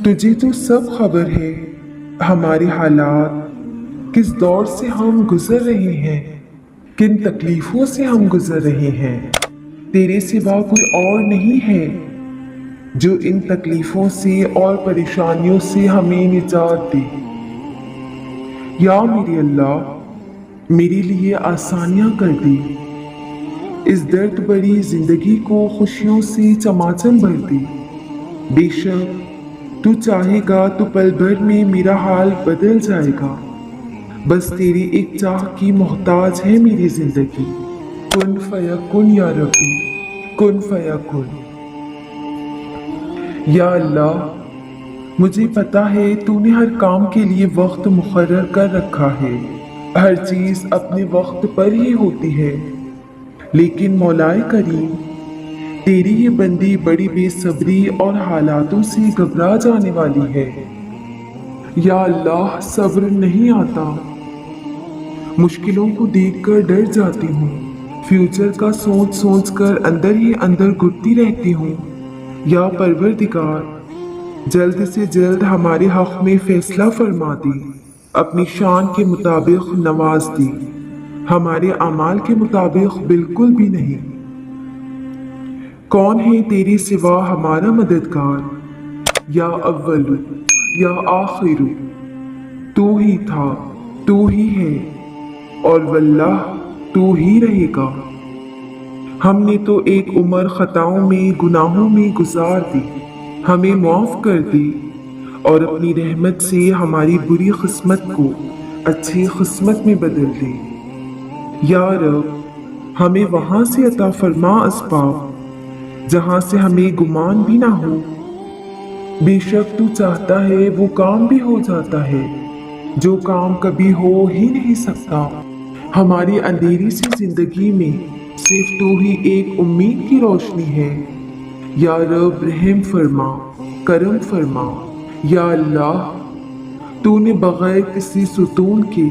تجھے تو سب خبر ہے ہمارے حالات، کس دور سے ہم گزر رہے ہیں، کن تکلیفوں سے ہم گزر رہے ہیں۔ تیرے سوا کوئی اور نہیں ہے جو ان تکلیفوں سے اور پریشانیوں سے ہمیں نجات دے۔ یا میرے اللہ، میرے لیے آسانیاں کر دے، اس درد بھری زندگی کو خوشیوں سے چماچم بھر دے۔ بے شک تو چاہے گا تو پل بھر میں میرا حال بدل جائے گا۔ بس تیری ایک چاہ کی محتاج ہے میری زندگی۔ کن فیکن یا ربی، کن فیکن۔ یا اللہ، مجھے پتا ہے تو نے ہر کام کے لیے وقت مقرر کر رکھا ہے، ہر چیز اپنے وقت پر ہی ہوتی ہے، لیکن مولا کریم، تیری یہ بندی بڑی بے صبری اور حالاتوں سے گھبرا جانے والی ہے۔ یا اللہ، صبر نہیں آتا، مشکلوں کو دیکھ کر ڈر جاتی ہوں، فیوچر کا سوچ سوچ کر اندر ہی اندر گھٹتی رہتی ہوں۔ یا پروردگار، جلد سے جلد ہمارے حق میں فیصلہ فرما دی، اپنی شان کے مطابق نواز دی، ہمارے اعمال کے مطابق بالکل بھی نہیں۔ کون ہے تیرے سوا ہمارا مددگار؟ یا اول یا آخر، تو ہی تھا، تو ہی ہے، اور واللہ تو ہی رہے گا۔ ہم نے تو ایک عمر خطاؤں میں گناہوں میں گزار دی، ہمیں معاف کر دی اور اپنی رحمت سے ہماری بری قسمت کو اچھی قسمت میں بدل دی۔ یا رب، ہمیں وہاں سے عطا فرما اسباب جہاں سے ہمیں گمان بھی نہ ہو۔ بے شک تو چاہتا ہے وہ کام بھی ہو جاتا ہے جو کام کبھی ہو ہی نہیں سکتا۔ ہماری اندھیری سی زندگی میں صرف تو ہی ایک امید کی روشنی ہے۔ یا رب، رحم فرما، کرم فرما۔ یا اللہ، تو نے بغیر کسی ستون کے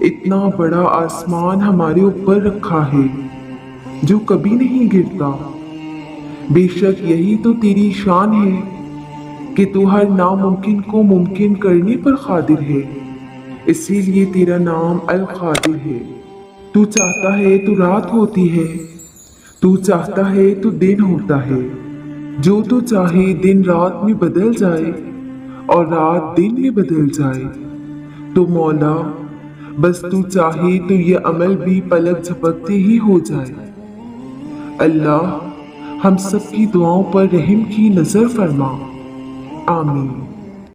اتنا بڑا آسمان ہمارے اوپر رکھا ہے جو کبھی نہیں گرتا۔ بے شک یہی تو تیری شان ہے کہ تو ہر ناممکن کو ممکن کرنے پر قادر ہے، اسی لیے تیرا نام القادر ہے۔ تو چاہتا ہے تو رات ہوتی ہے، تو چاہتا ہے تو دن ہوتا ہے، جو تو چاہے دن رات میں بدل جائے اور رات دن میں بدل جائے۔ تو مولا، بس تو چاہے تو یہ عمل بھی پلک جھپکتے ہی ہو جائے۔ اللہ، ہم سب کی دعاؤں پر رحم کی نظر فرما، آمین۔